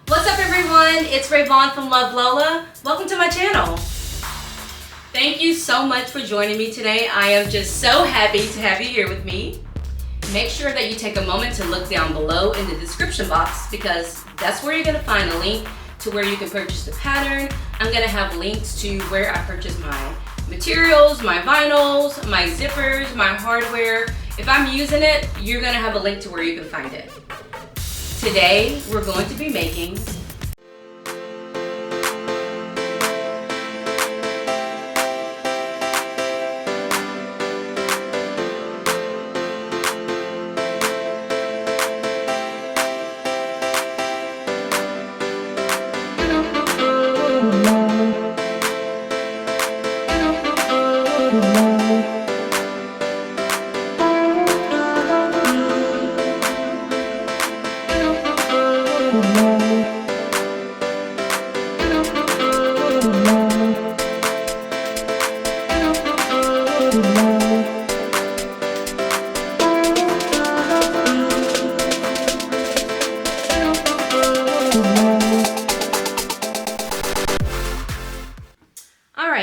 What's up everyone? It's Rayvon from Love Lola. Welcome to my channel. Thank you so much for joining me today. I am just so happy to have you here with me. Make sure that you take a moment to look down below in the description box because that's where you're going to find a link to where you can purchase the pattern. I'm going to have links to where I purchase my materials, my vinyls, my zippers, my hardware. If I'm using it, you're going to have a link to where you can find it. Today, we're going to be making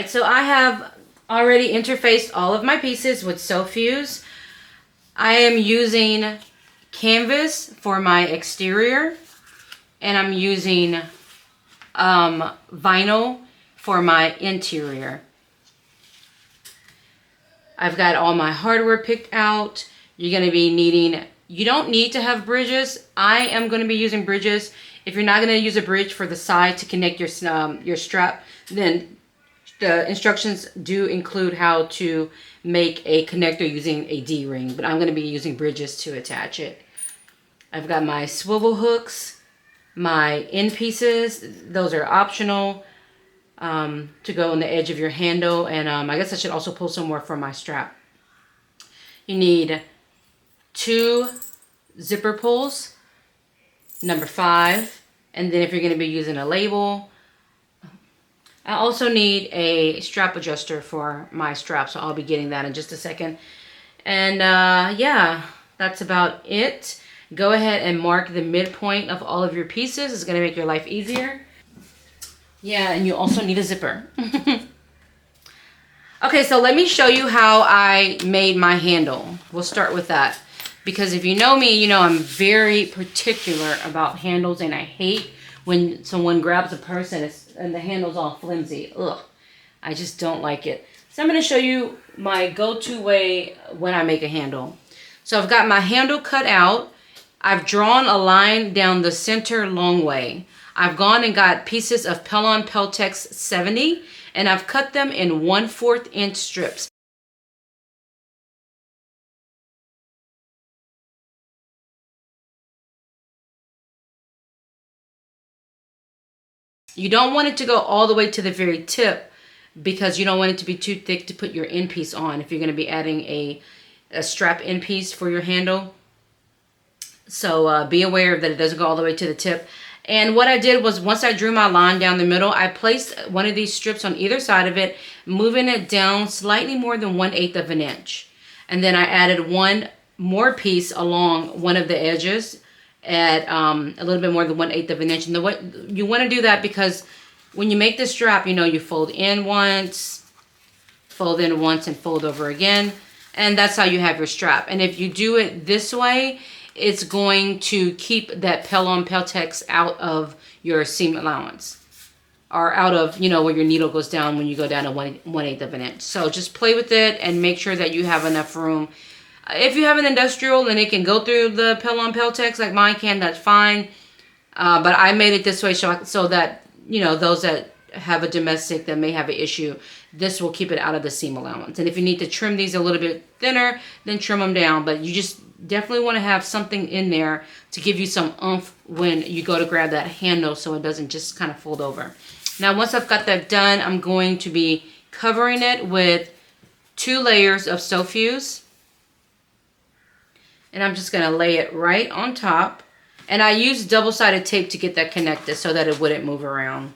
so I have already interfaced all of my pieces with Fuse. I am using canvas for my exterior, and I'm using vinyl for my interior. I've got all my hardware picked out. You're going to be needing, you don't need to have bridges. I am going to be using bridges. If you're not going to use a bridge for the side to connect your strap, then the instructions do include how to make a connector using a D-ring, but I'm going to be using bridges to attach it. I've got my swivel hooks, my end pieces. Those are optional to go on the edge of your handle, and I guess I should also pull some more from my strap. You need 2 zipper pulls, number 5, and then if you're going to be using a label, I also need a strap adjuster for my strap, so I'll be getting that in just a second. And yeah, that's about it. Go ahead and mark the midpoint of all of your pieces. It's going to make your life easier. Yeah, and you also need a zipper. Okay, so let me show you how I made my handle. We'll start with that. Because if you know me, you know I'm very particular about handles, and I hate when someone grabs a purse and the handle's all flimsy. Ugh, I just don't like it. So I'm going to show you my go-to way when I make a handle. So I've got my handle cut out. I've drawn a line down the center long way. I've gone and got pieces of Pelon Peltex 70, and I've cut them in 1/4 inch strips. You don't want it to go all the way to the very tip because you don't want it to be too thick to put your end piece on if you're going to be adding a strap end piece for your handle. So be aware that it doesn't go all the way to the tip. And what I did was, once I drew my line down the middle, I placed one of these strips on either side of it, moving it down slightly more than 1/8 of an inch. And then I added one more piece along one of the edges at a little bit more than 1/8 of an inch. And the way you want to do that, because when you make this strap, you know, you fold in once, and fold over again. And that's how you have your strap. And if you do it this way, it's going to keep that Pelon Peltex out of your seam allowance, or out of, you know, where your needle goes down when you go down to 1/8 of an inch. So just play with it and make sure that you have enough room. If you have an industrial and it can go through the Pelon Peltex like mine can, that's fine. But I made it this way so that, you know, those that have a domestic that may have an issue, this will keep it out of the seam allowance. And if you need to trim these a little bit thinner, then trim them down. But you just definitely want to have something in there to give you some oomph when you go to grab that handle, so it doesn't just kind of fold over. Now, once I've got that done, I'm going to be covering it with 2 layers of Fuse. And I'm just going to lay it right on top. And I used double-sided tape to get that connected so that it wouldn't move around.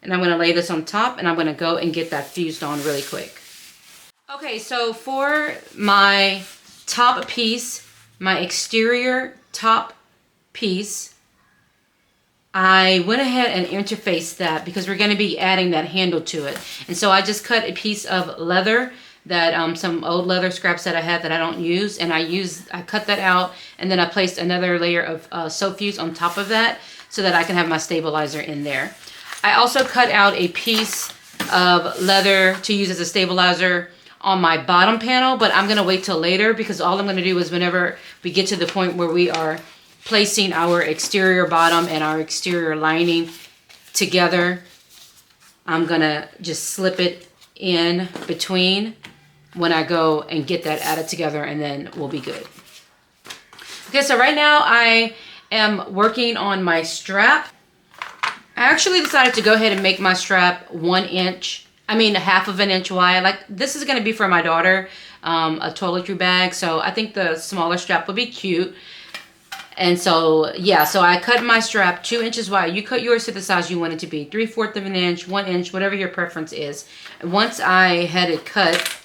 And I'm going to lay this on top, and I'm going to go and get that fused on really quick. Okay, so for my top piece, my exterior top piece, I went ahead and interfaced that because we're going to be adding that handle to it. And so I just cut a piece of leather, that some old leather scraps that I had that I don't use, and I cut that out, and then I placed another layer of soap fuse on top of that so that I can have my stabilizer in there. I also cut out a piece of leather to use as a stabilizer on my bottom panel, but I'm going to wait till later because all I'm going to do is whenever we get to the point where we are placing our exterior bottom and our exterior lining together, I'm going to just slip it in between when I go and get that added together, and then we'll be good. Okay, so right now I am working on my strap. I actually decided to go ahead and make my strap 1 inch, a half of an inch wide. Like, this is going to be for my daughter, a toiletry bag, so I think the smaller strap would be cute. And so, yeah, so I cut my strap 2 inches wide. You cut yours to the size you want it to be, 3/4 of an inch, 1 inch, whatever your preference is. And once I had it cut,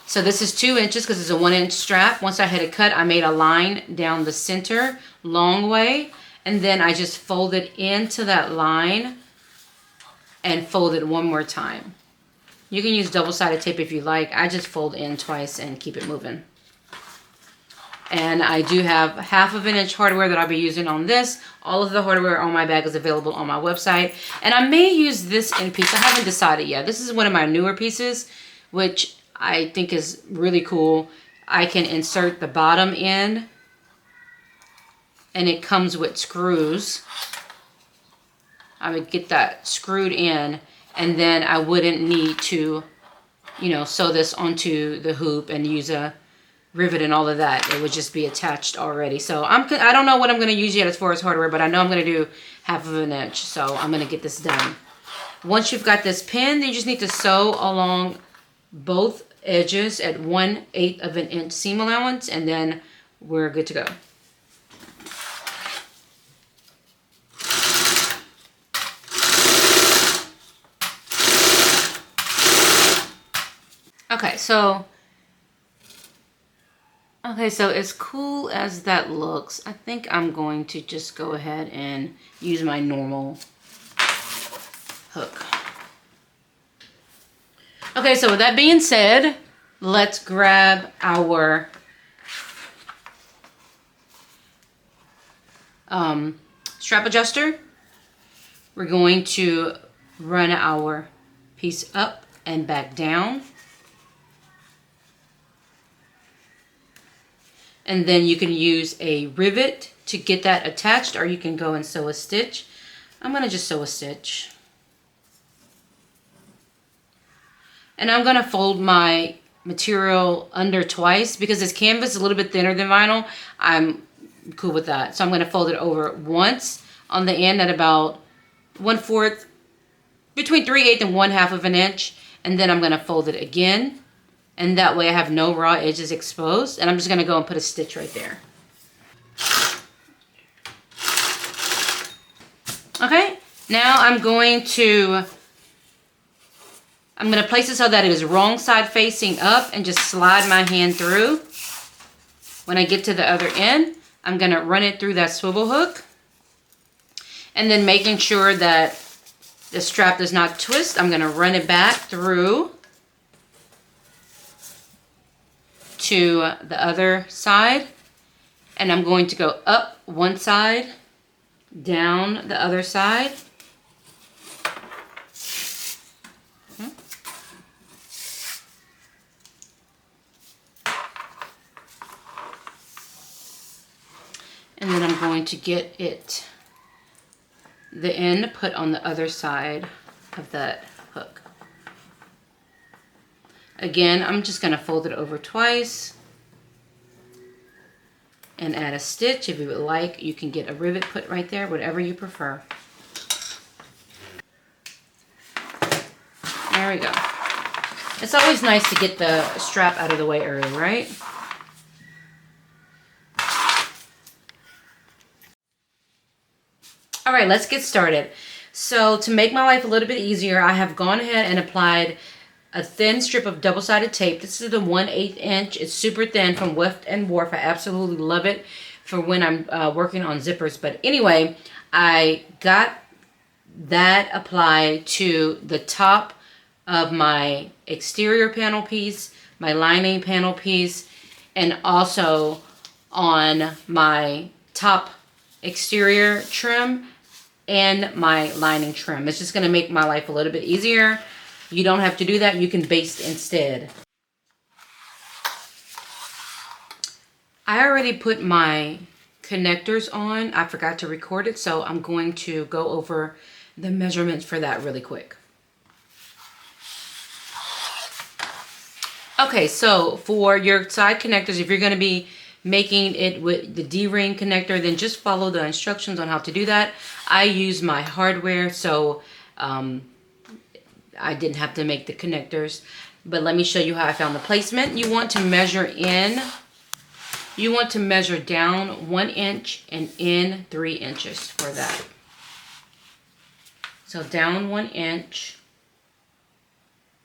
so this is 2 inches because it's a 1 inch strap. Once I had it cut, I made a line down the center, long way, and then I just folded into that line and fold it one more time. You can use double-sided tape if you like. I just fold in twice and keep it moving. And I do have 1/2 an inch hardware that I'll be using on this. All of the hardware on my bag is available on my website. And I may use this end piece. I haven't decided yet. This is one of my newer pieces, which I think is really cool. I can insert the bottom in, and it comes with screws. I would get that screwed in, and then I wouldn't need to, sew this onto the hoop and use a rivet and all of that. It would just be attached already. So I don't know what I'm going to use yet as far as hardware, but I know I'm going to do 1/2 an inch. So I'm going to get this done. Once you've got this pinned, you just need to sew along both edges at 1/8 of an inch seam allowance, and then we're good to go. Okay, so as cool as that looks, I think I'm going to just go ahead and use my normal hook. Okay, so with that being said, let's grab our strap adjuster. We're going to run our piece up and back down. And then you can use a rivet to get that attached, or you can go and sew a stitch. I'm going to just sew a stitch. And I'm going to fold my material under twice because this canvas is a little bit thinner than vinyl. I'm cool with that. So I'm going to fold it over once on the end at about 1/4, between 3/8 and 1/2 of an inch. And then I'm going to fold it again. And that way I have no raw edges exposed. And I'm just going to go and put a stitch right there. Okay, now I'm going to place it so that it is wrong side facing up and just slide my hand through. When I get to the other end, I'm going to run it through that swivel hook. And then making sure that the strap does not twist, I'm going to run it back through to the other side, and I'm going to go up one side, down the other side. And then I'm going to get the end put on the other side of that hook. Again, I'm just going to fold it over twice and add a stitch. If you would like, you can get a rivet put right there, whatever you prefer. There we go. It's always nice to get the strap out of the way early, right? All right, let's get started. So to make my life a little bit easier, I have gone ahead and applied a thin strip of double-sided tape. This is the 1/8 inch. It's super thin from Weft and Wharf. I absolutely love it. for when I'm working on zippers. But anyway, I got that applied to the top of my exterior panel piece, my lining panel piece, and also on my top exterior trim and my lining trim. It's just going to make my life a little bit easier. You don't have to do that. You can baste instead. I already put my connectors on. I forgot to record it, so I'm going to go over the measurements for that really quick. Okay, so for your side connectors, if you're going to be making it with the D-ring connector, then just follow the instructions on how to do that. I use my hardware, so I didn't have to make the connectors. But let me show you how I found the placement. You want to measure in. You want to measure down 1 inch and in 3 inches for that. So down 1 inch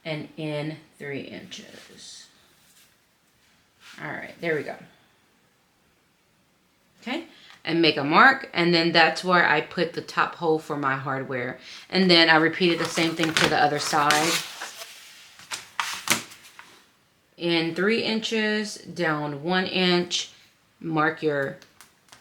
and in 3 inches. All right, there we go. Okay, and make a mark, and then that's where I put the top hole for my hardware. And then I repeated the same thing for the other side. In 3 inches, down 1 inch, mark your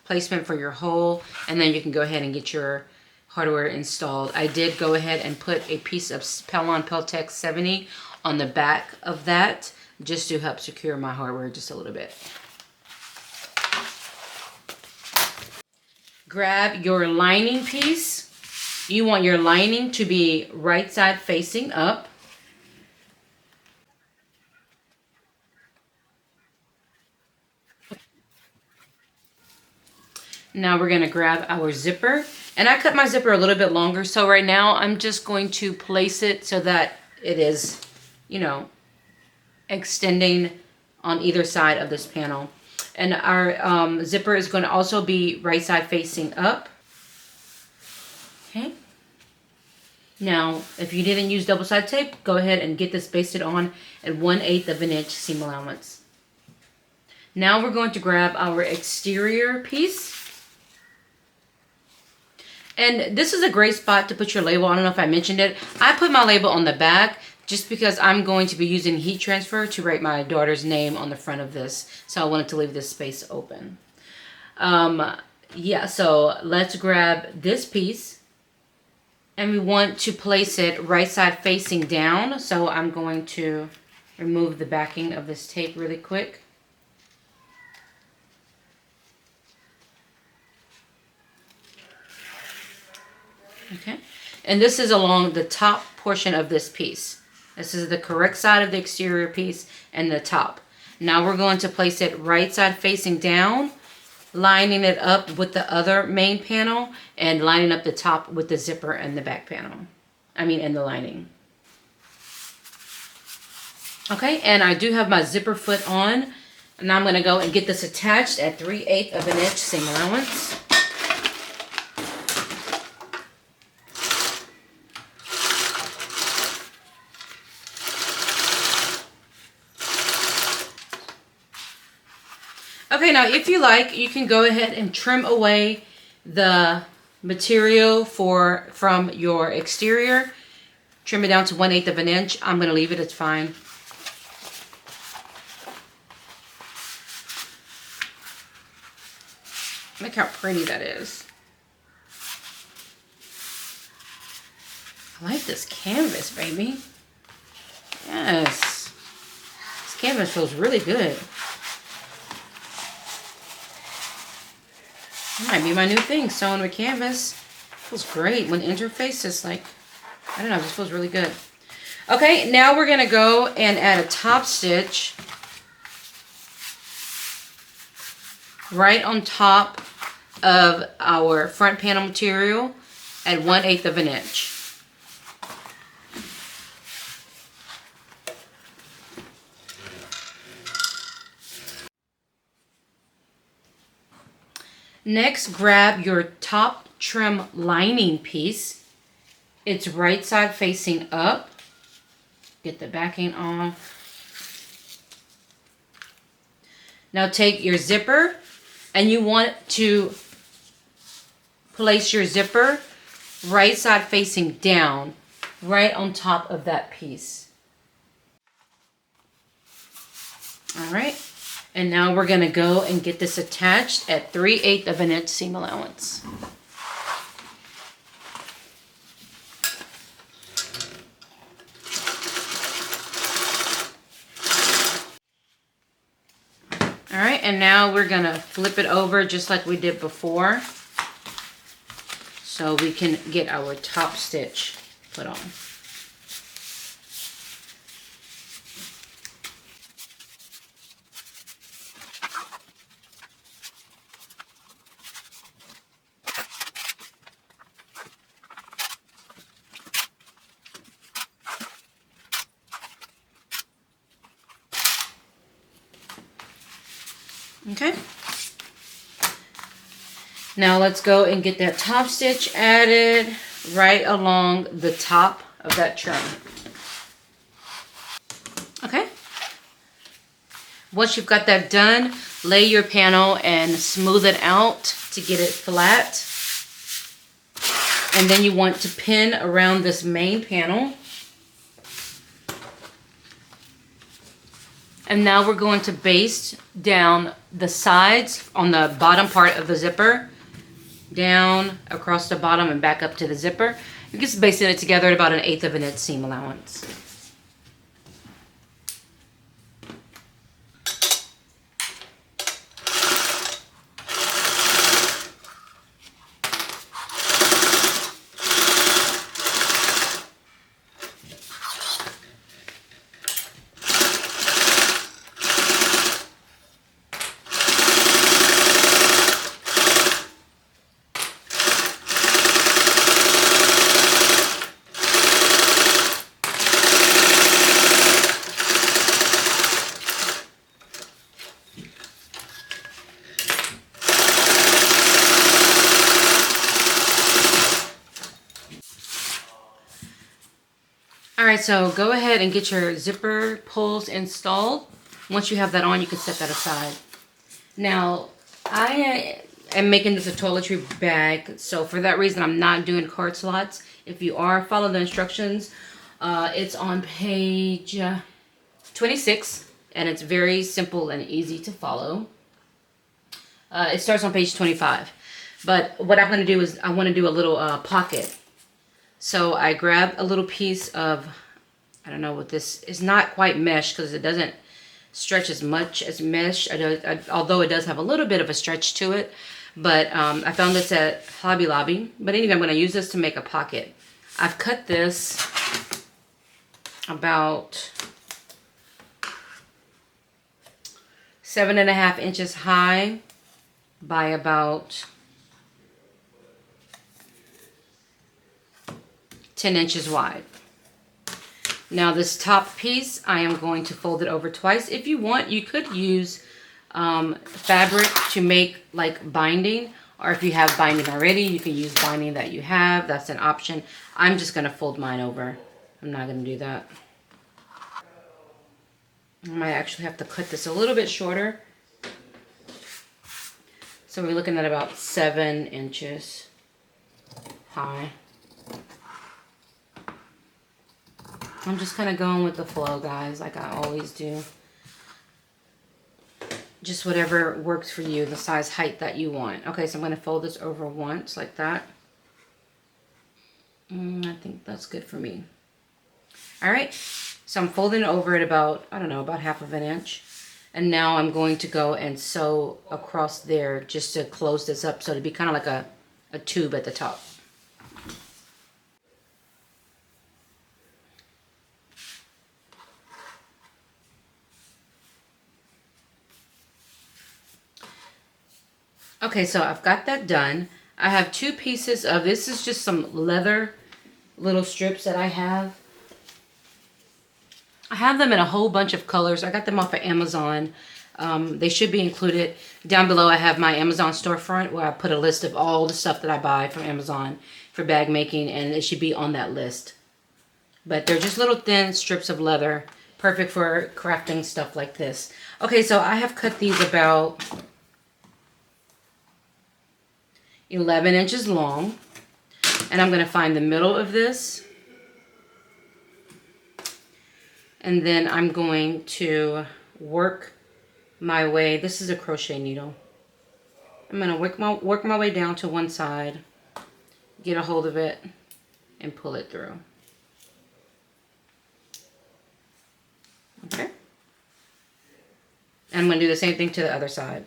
placement for your hole, and then you can go ahead and get your hardware installed. I did go ahead and put a piece of Pelon Peltex 70 on the back of that just to help secure my hardware just a little bit. Grab your lining piece. You want your lining to be right side facing up. Now we're going to grab our zipper. And I cut my zipper a little bit longer, so right now I'm just going to place it so that it is, you know, extending on either side of this panel. And our zipper is going to also be right side facing up. Okay. Now, if you didn't use double-sided tape, go ahead and get this basted on at 1/8 of an inch seam allowance. Now we're going to grab our exterior piece. And this is a great spot to put your label. I don't know if I mentioned it. I put my label on the back just because I'm going to be using heat transfer to write my daughter's name on the front of this. So I wanted to leave this space open. Yeah, so let's grab this piece. And we want to place it right side facing down. So I'm going to remove the backing of this tape really quick. Okay, and this is along the top portion of this piece. This is the correct side of the exterior piece and the top. Now we're going to place it right side facing down, lining it up with the other main panel and lining up the top with the zipper and the back panel. And the lining. Okay, and I do have my zipper foot on. And I'm going to go and get this attached at 3/8 of an inch seam allowance. Okay, now if you like, you can go ahead and trim away the material from your exterior. Trim it down to 1/8 of an inch. I'm going to leave it, it's fine. Look how pretty that is. I like this canvas, baby. Yes. This canvas feels really good. That might be my new thing, sewing with canvas. Feels great when interface is like, I don't know, it just feels really good. Okay, now we're gonna go and add a top stitch right on top of our front panel material at 1/8 of an inch. Next, grab your top trim lining piece. It's right side facing up. Get the backing off. Now take your zipper And you want to place your zipper right side facing down, right on top of that piece. All right. And now we're going to go and get this attached at 3/8 of an inch seam allowance. All right, and now we're going to flip it over just like we did before, so we can get our top stitch put on. Okay. Now let's go and get that top stitch added right along the top of that trim. Okay. Once you've got that done, lay your panel and smooth it out to get it flat. And then you want to pin around this main panel. And now we're going to baste down the sides on the bottom part of the zipper, down across the bottom and back up to the zipper. You're just basting it together at about 1/8 of an inch seam allowance. Alright, so go ahead and get your zipper pulls installed. Once you have that on, you can set that aside. Now, I am making this a toiletry bag, so for that reason, I'm not doing card slots. If you are, follow the instructions. It's on page 26, and it's very simple and easy to follow. It starts on page 25. But what I'm going to do is I want to do a little pocket. So I grabbed a little piece of, I don't know what this is, not quite mesh because it doesn't stretch as much as mesh, although it does have a little bit of a stretch to it. But I found this at Hobby Lobby. But anyway, I'm going to use this to make a pocket. I've cut this about 7.5 inches high by about 10 inches wide. Now this top piece, I am going to fold it over twice. If you want, you could use fabric to make like binding, or if you have binding already, you can use binding that you have. That's an option. I'm just going to fold mine over. I'm not going to do that. I might actually have to cut this a little bit shorter. So we're looking at about 7 inches high. I'm just kind of going with the flow, guys, like I always do. Just whatever works for you, the size height that you want. Okay, so I'm going to fold this over once like that. I think that's good for me. All right, so I'm folding it over at about, I don't know, about 1/2 inch. And now I'm going to go and sew across there just to close this up so it'd be kind of like a tube at the top. Okay, so I've got that done. I have 2 pieces of, this is just some leather little strips that I have. I have them in a whole bunch of colors. I got them off of Amazon. They should be included. Down below I have my Amazon storefront where I put a list of all the stuff that I buy from Amazon for bag making, and it should be on that list. But they're just little thin strips of leather, perfect for crafting stuff like this. Okay, so I have cut these about 11 inches long. And I'm going to find the middle of this. And then I'm going to work my way. This is a crochet needle. I'm going to work my way down to one side, get a hold of it, and pull it through. Okay. And I'm going to do the same thing to the other side.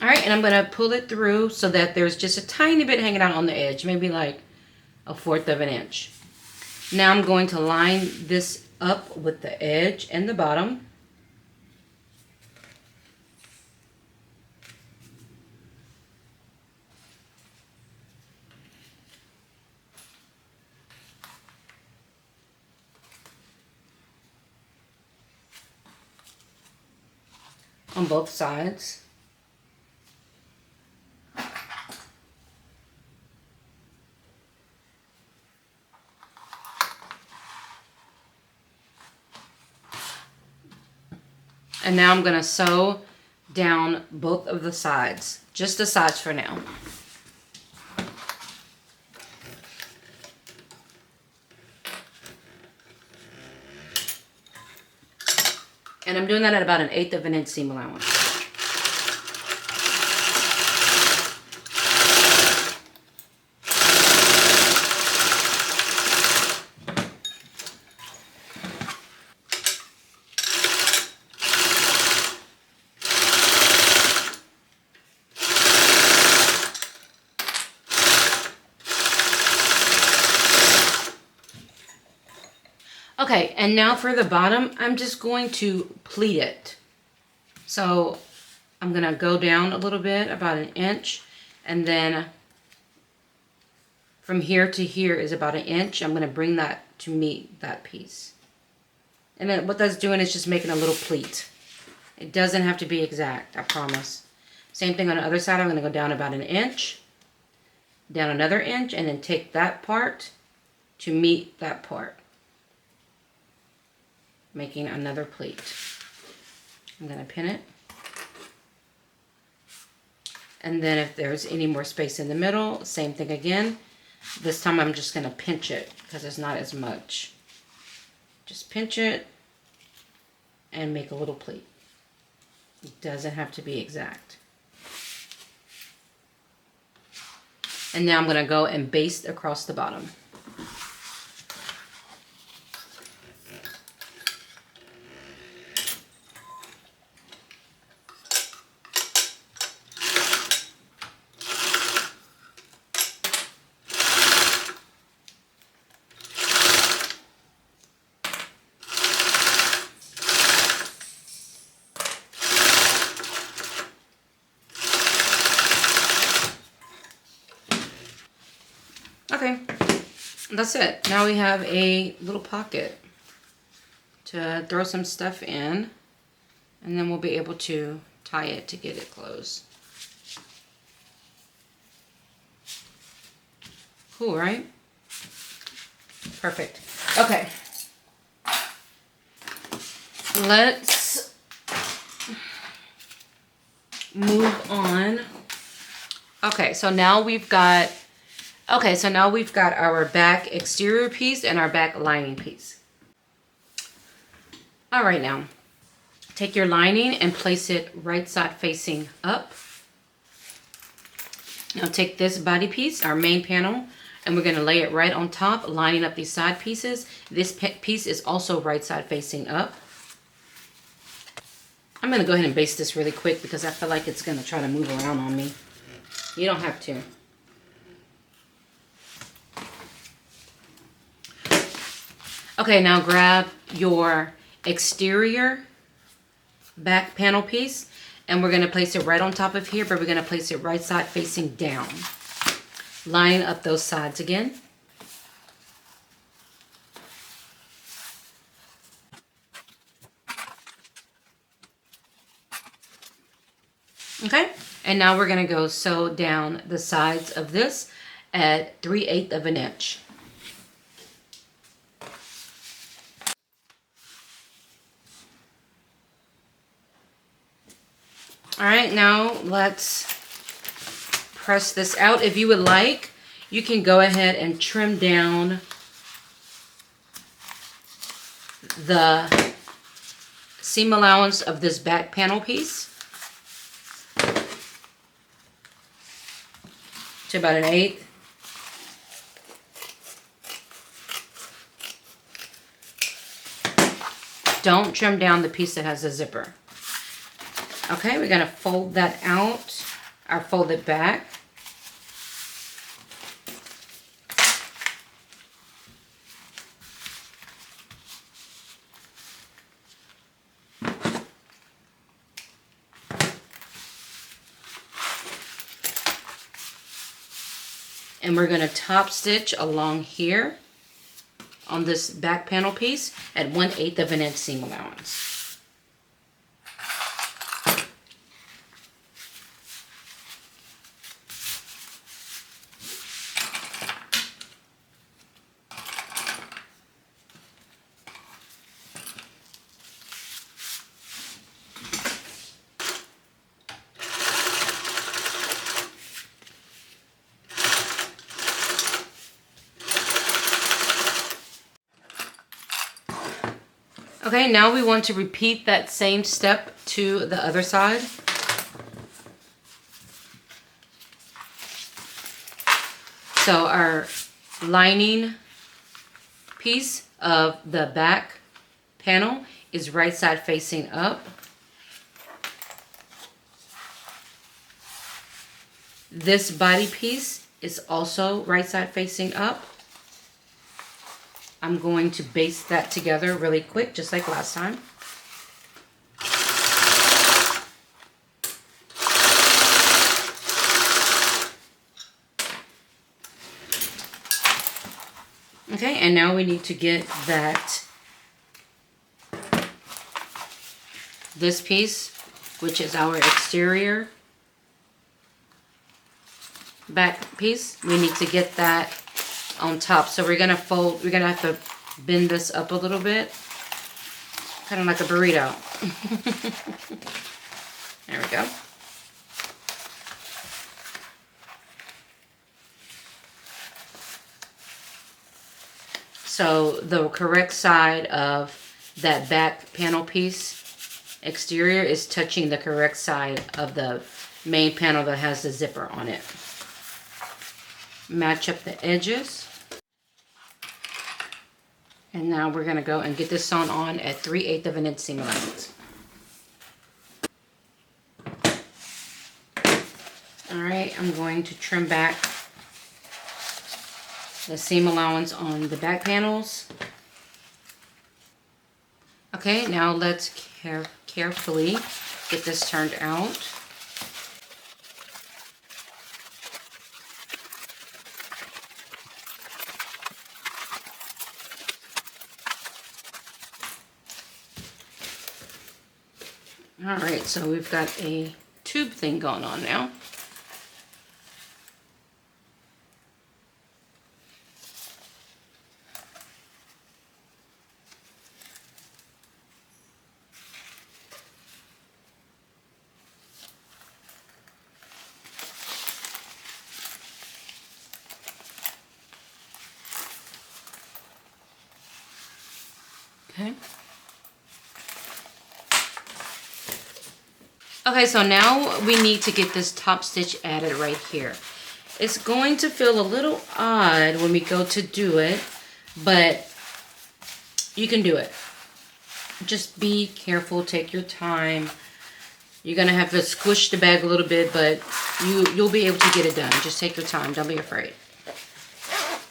All right, and I'm going to pull it through so that there's just a tiny bit hanging out on the edge, maybe like 1/4 of an inch. Now I'm going to line this up with the edge and the bottom. On both sides. And now I'm going to sew down both of the sides, just the sides for now. And I'm doing that at about 1/8 of an inch seam allowance. Okay, and now for the bottom, I'm just going to pleat it. So I'm going to go down a little bit, about 1 inch, and then from here to here is about 1 inch. I'm going to bring that to meet that piece. And then what that's doing is just making a little pleat. It doesn't have to be exact, I promise. Same thing on the other side. I'm going to go down about 1 inch, down another inch, and then take that part to meet that part, making another pleat. I'm going to pin it. And then if there's any more space in the middle, same thing again. This time I'm just going to pinch it because it's not as much. Just pinch it and make a little pleat. It doesn't have to be exact. And now I'm going to go and baste across the bottom. Okay, that's it. Now we have a little pocket to throw some stuff in, and then we'll be able to tie it to get it closed. Cool, right? Perfect. Okay. Let's move on. Okay, so now we've got our back exterior piece and our back lining piece. All right, now take your lining and place it right side facing up. Now take this body piece, our main panel, and we're going to lay it right on top, lining up these side pieces. This piece is also right side facing up. I'm going to go ahead and baste this really quick because I feel like it's going to try to move around on me. You don't have to. Okay, now grab your exterior back panel piece, and we're going to place it right on top of here, but we're going to place it right side facing down. Line up those sides again. Okay, and now we're going to go sew down the sides of this at 3/8 of an inch. All right, now let's press this out. If you would like, you can go ahead and trim down the seam allowance of this back panel piece to about 1/8. Don't trim down the piece that has the zipper. Okay, we're gonna fold that out, or fold it back. And we're gonna top stitch along here on this back panel piece at 1/8 of an inch seam allowance. Okay, now we want to repeat that same step to the other side. So our lining piece of the back panel is right side facing up. This body piece is also right side facing up. I'm going to baste that together really quick, just like last time. Okay, and now we need to get this piece, which is our exterior back piece, we need to get that on top. So we're gonna have to bend this up a little bit, kind of like a burrito. There we go. So the correct side of that back panel piece exterior is touching the correct side of the main panel that has the zipper on it. Match up the edges. And now we're going to go and get this sewn on at 3/8 of an inch seam allowance. Alright, I'm going to trim back the seam allowance on the back panels. Okay, now let's carefully get this turned out. Alright, so we've got a tube thing going on now. Okay. Okay, so now we need to get this top stitch added right here. It's going to feel a little odd when we go to do it, but you can do it. Just be careful, take your time. You're gonna have to squish the bag a little bit, but you'll be able to get it done. Just take your time, don't be afraid.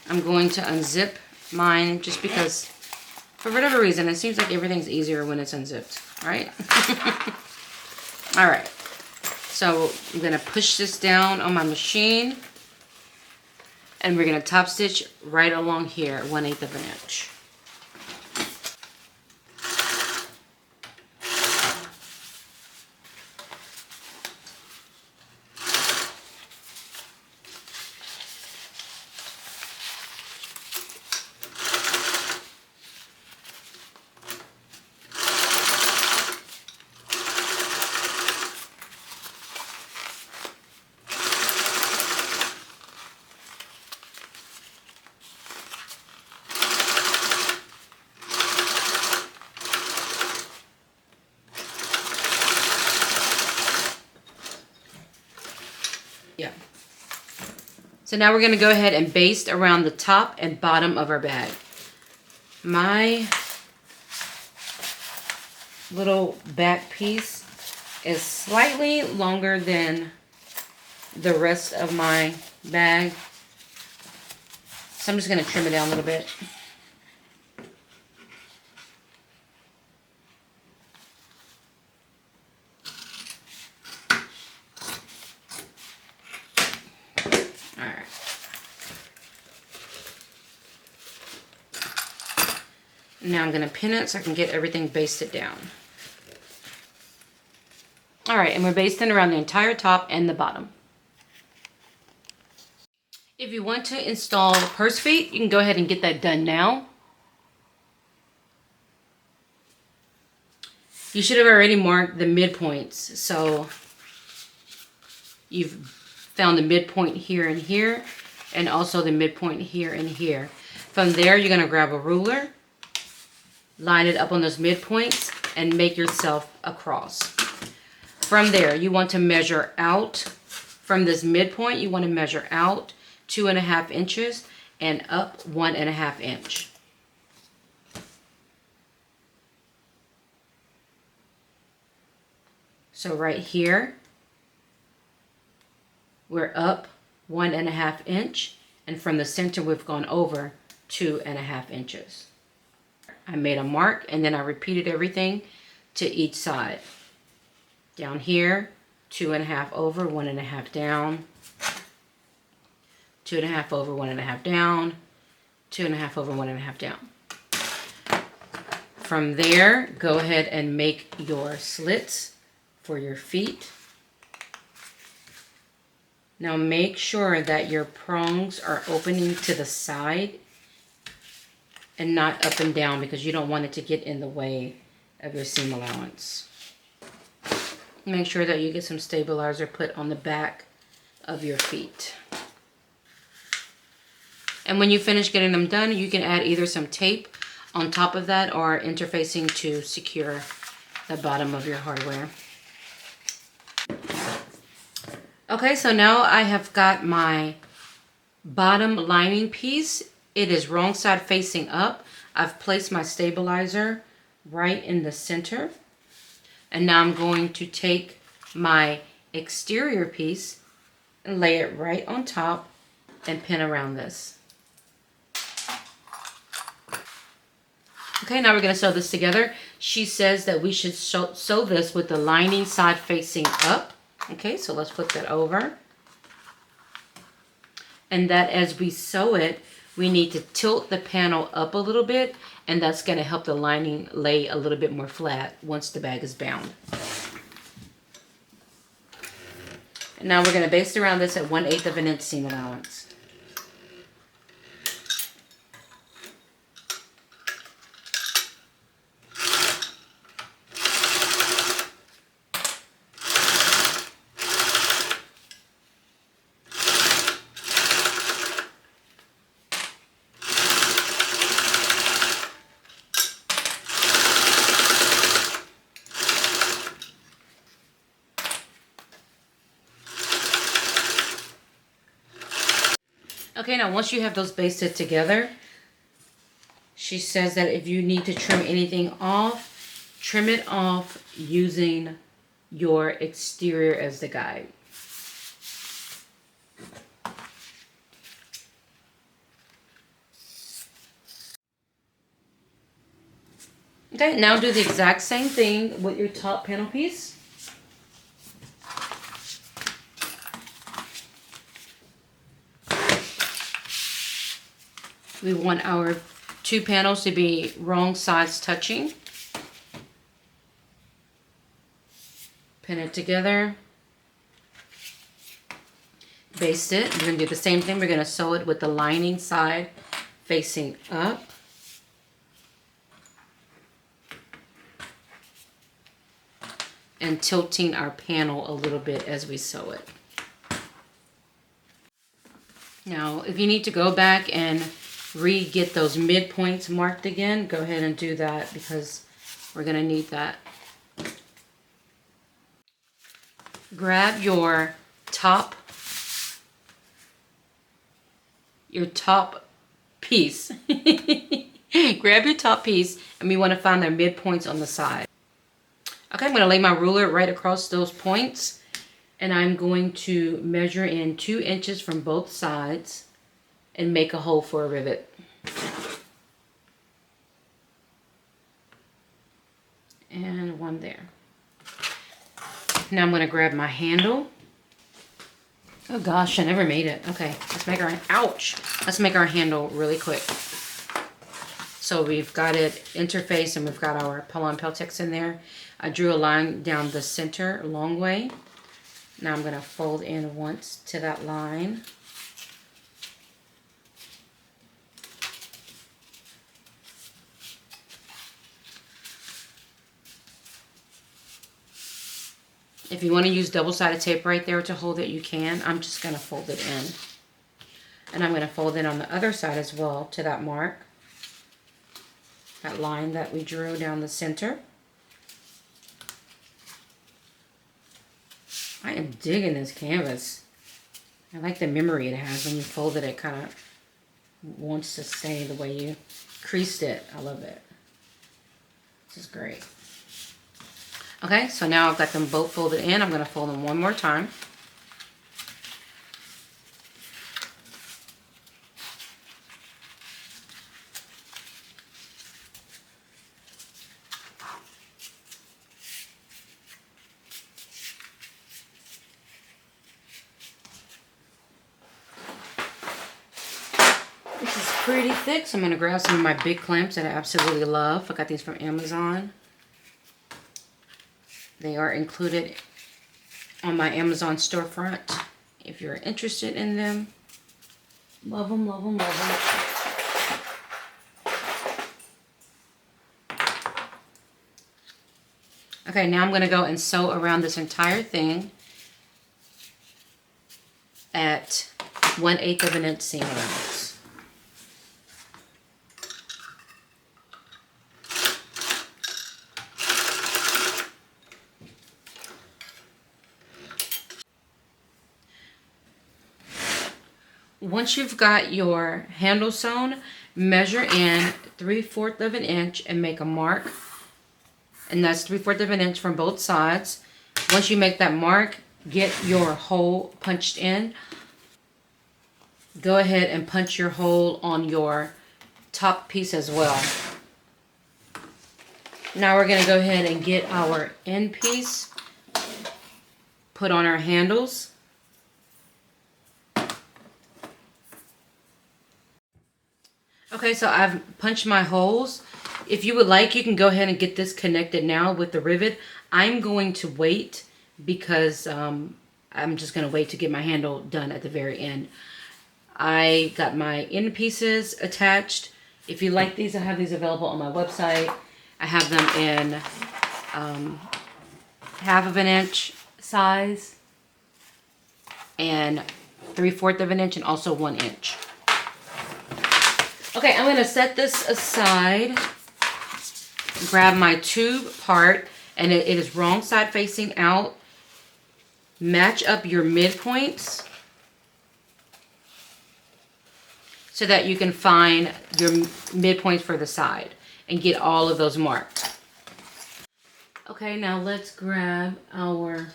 I'm going to unzip mine just because, for whatever reason, it seems like everything's easier when it's unzipped, right? All right, so I'm gonna push this down on my machine and we're gonna top stitch right along here, 1/8 of an inch. Yeah. So now we're going to go ahead and baste around the top and bottom of our bag. My little back piece is slightly longer than the rest of my bag. So I'm just going to trim it down a little bit. Alright. Now I'm going to pin it so I can get everything basted down. Alright, and we're basting around the entire top and the bottom. If you want to install purse feet, you can go ahead and get that done now. You should have already marked the midpoints. So you've found the midpoint here and here, and also the midpoint here and here. From there, you're going to grab a ruler, line it up on those midpoints, and make yourself a cross. From there, you want to measure out. From this midpoint, you want to measure out 2.5 inches and up 1.5 inch. So right here, we're up 1.5 inch, and from the center, we've gone over 2.5 inches. I made a mark, and then I repeated everything to each side. Down here, 2.5 over, 1.5 down. 2.5 over, 1.5 down. 2.5 over, 1.5 down. From there, go ahead and make your slits for your feet. Now make sure that your prongs are opening to the side and not up and down, because you don't want it to get in the way of your seam allowance. Make sure that you get some stabilizer put on the back of your feet. And when you finish getting them done, you can add either some tape on top of that or interfacing to secure the bottom of your hardware. Okay, so now I have got my bottom lining piece. It is wrong side facing up. I've placed my stabilizer right in the center. And now I'm going to take my exterior piece and lay it right on top and pin around this. Okay, now we're going to sew this together. She says that we should sew this with the lining side facing up. Okay, so let's flip that over. And that as we sew it, we need to tilt the panel up a little bit, and that's going to help the lining lay a little bit more flat once the bag is bound. And now we're going to baste around this at 1/8 of an inch seam allowance. Okay, now once you have those basted together, she says that if you need to trim anything off, trim it off using your exterior as the guide. Okay, now do the exact same thing with your top panel piece. We want our two panels to be wrong sides touching. Pin it together. Baste it. We're going to do the same thing. We're going to sew it with the lining side facing up. And tilting our panel a little bit as we sew it. Now, if you need to go back and re-get those midpoints marked again, go ahead and do that, because we're going to need that. Grab your top your top piece. Grab your top piece, and we want to find the midpoints on the side. Okay, I'm going to lay my ruler right across those points, and I'm going to measure in 2 inches from both sides and make a hole for a rivet. And one there. Now I'm going to grab my handle. Oh gosh, I never made it. Okay, let's make our, ouch! Let's make our handle really quick. So we've got it interfaced and we've got our Pull-On Peltex in there. I drew a line down the center a long way. Now I'm going to fold in once to that line. If you want to use double-sided tape right there to hold it, you can. I'm just going to fold it in. And I'm going to fold it on the other side as well to that mark. That line that we drew down the center. I am digging this canvas. I like the memory it has. When you fold it, it kind of wants to stay the way you creased it. I love it. This is great. Okay, so now I've got them both folded in. I'm going to fold them one more time. This is pretty thick, so I'm going to grab some of my big clamps that I absolutely love. I got these from Amazon. They are included on my Amazon storefront if you're interested in them. Love them, love them, love them. Okay, now I'm going to go and sew around this entire thing at 1/8 of an inch seam allowance. Once you've got your handle sewn, measure in 3/4 of an inch and make a mark. And that's 3/4 of an inch from both sides. Once you make that mark, get your hole punched in. Go ahead and punch your hole on your top piece as well. Now we're going to go ahead and get our end piece put on our handles. Okay, so I've punched my holes. If you would like, you can go ahead and get this connected now with the rivet. I'm going to wait because I'm just going to wait to get my handle done at the very end. I got my end pieces attached. If you like these, I have these available on my website. I have them in 1/2 of an inch size and 3/4 of an inch and also 1 inch. Okay, I'm going to set this aside, grab my tube part, and it is wrong side facing out. Match up your midpoints so that you can find your midpoints for the side and get all of those marked. Okay, now let's grab our,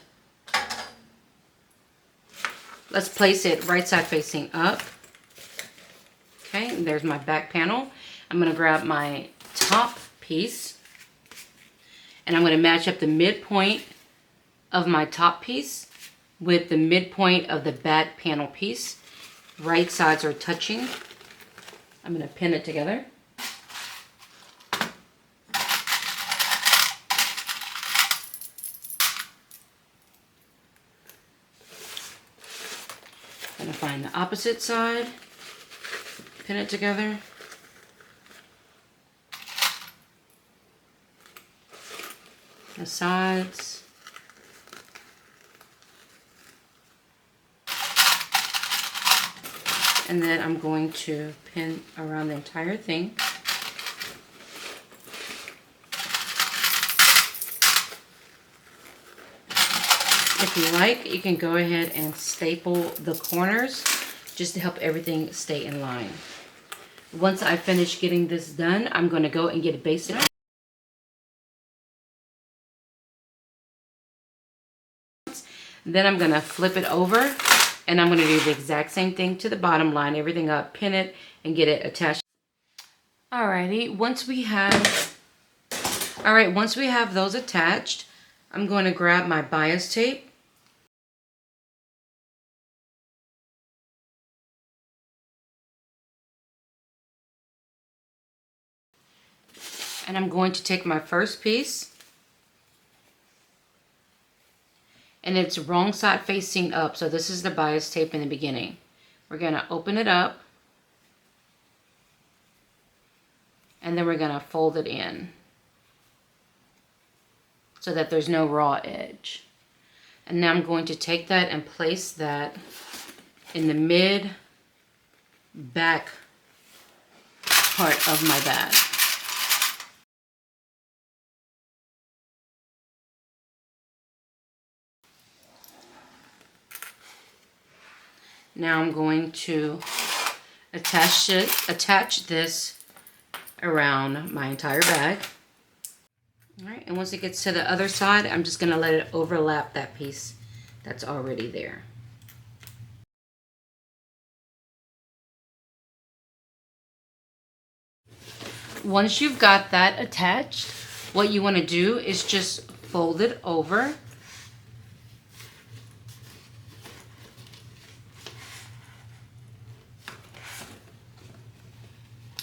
let's place it right side facing up. Okay, and there's my back panel. I'm going to grab my top piece and I'm going to match up the midpoint of my top piece with the midpoint of the back panel piece. Right sides are touching. I'm going to pin it together. I'm going to find the opposite side. Pin it together. The sides. And then I'm going to pin around the entire thing. If you like, you can go ahead and staple the corners just to help everything stay in line. Once I finish getting this done, I'm going to go and get it basted. Then I'm going to flip it over, and I'm going to do the exact same thing to the bottom, line everything up, pin it, and get it attached. Alrighty, once we have those attached, I'm going to grab my bias tape. And I'm going to take my first piece, and it's wrong side facing up, so this is the bias tape in the beginning. We're going to open it up, and then we're going to fold it in so that there's no raw edge. And now I'm going to take that and place that in the mid back part of my bag. Now I'm going to attach this around my entire bag. All right, and once it gets to the other side, I'm just going to let it overlap that piece that's already there. Once you've got that attached, what you want to do is just fold it over.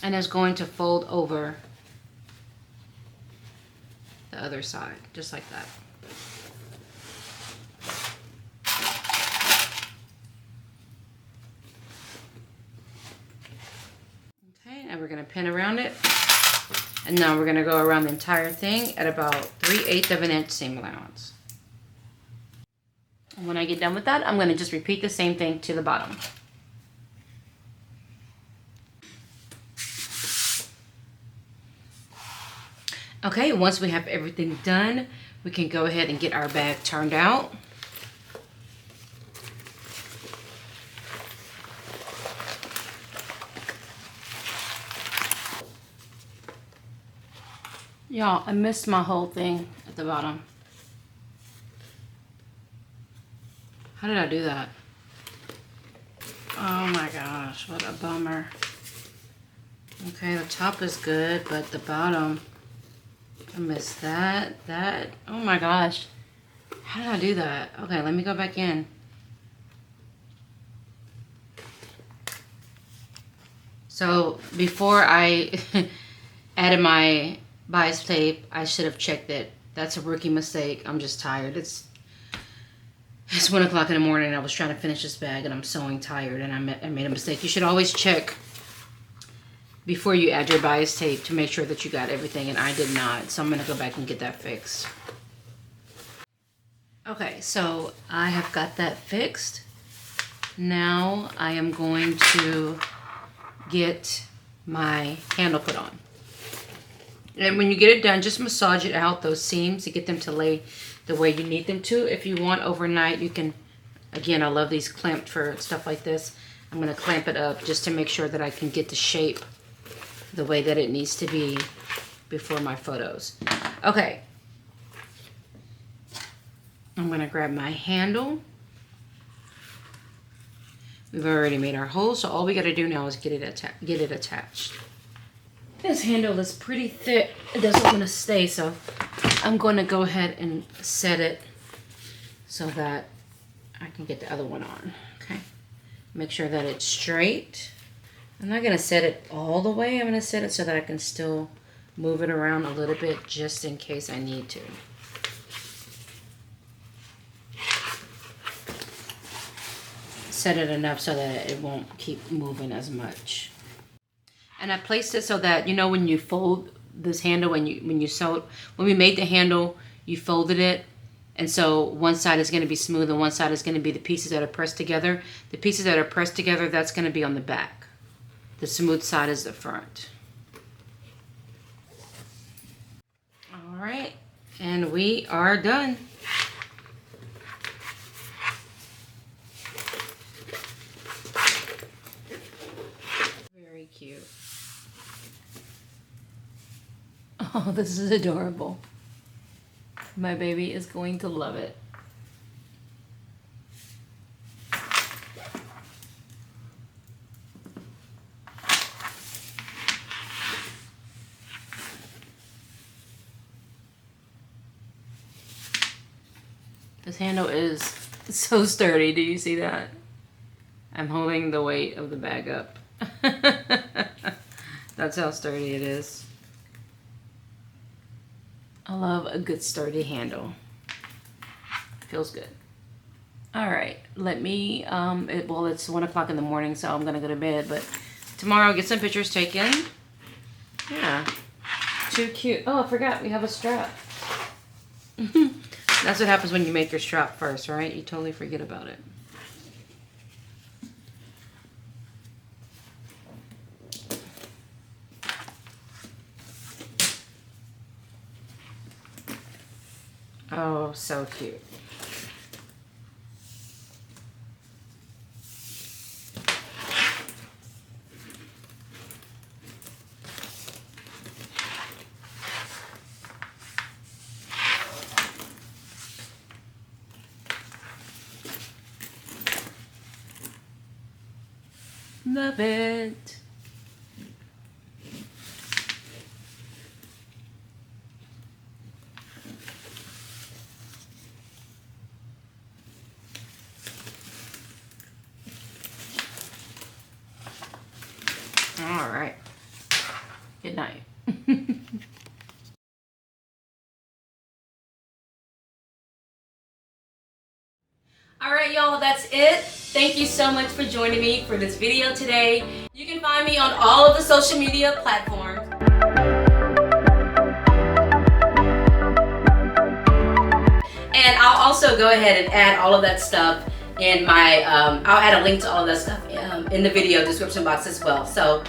And it's going to fold over the other side, just like that. Okay, now we're going to pin around it. And now we're going to go around the entire thing at about 3/8 of an inch seam allowance. And when I get done with that, I'm going to just repeat the same thing to the bottom. Okay, once we have everything done, we can go ahead and get our bag turned out. Y'all, I missed my whole thing at the bottom. How did I do that? Oh my gosh, what a bummer. Okay, the top is good, but the bottom, I missed that. Oh my gosh. How did I do that? Okay, let me go back in. So before I added my bias tape, I should have checked it. That's a rookie mistake. I'm just tired. It's 1 o'clock in the morning and I was trying to finish this bag and I'm sewing tired and I made a mistake. You should always check before you add your bias tape to make sure that you got everything, and I did not. So I'm going to go back and get that fixed. Okay, so I have got that fixed. Now I am going to get my handle put on. And when you get it done, just massage it out, those seams, to get them to lay the way you need them to. If you want overnight, you can, again, I love these clamped for stuff like this. I'm going to clamp it up just to make sure that I can get the shape the way that it needs to be before my photos. Okay. I'm going to grab my handle. We've already made our hole, so all we got to do now is get it attached. This handle is pretty thick. It doesn't want to stay, so I'm going to go ahead and set it so that I can get the other one on. Okay. Make sure that it's straight. I'm not going to set it all the way. I'm going to set it so that I can still move it around a little bit just in case I need to. Set it enough so that it won't keep moving as much. And I placed it so that, you know, when you fold this handle, when we made the handle, you folded it. And so one side is going to be smooth and one side is going to be the pieces that are pressed together. The pieces that are pressed together, that's going to be on the back. The smooth side is the front. All right, and we are done. Very cute. Oh, this is adorable. My baby is going to love it. This handle is so sturdy. Do you see that? I'm holding the weight of the bag up. That's how sturdy it is. I love a good sturdy handle. Feels good. All right, let me, well, it's 1 o'clock in the morning, so I'm gonna go to bed, but tomorrow I'll get some pictures taken. Yeah, too cute. Oh, I forgot, we have a strap. That's what happens when you make your strap first, right? You totally forget about it. Oh, so cute. Love it. All right. Good night. All right, y'all, that's it. Thank you so much for joining me for this video today. You can find me on all of the social media platforms. And I'll also go ahead and add all of that stuff in my, I'll add a link to all of that stuff in the video description box as well. So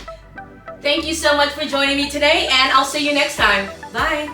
thank you so much for joining me today, and I'll see you next time. Bye.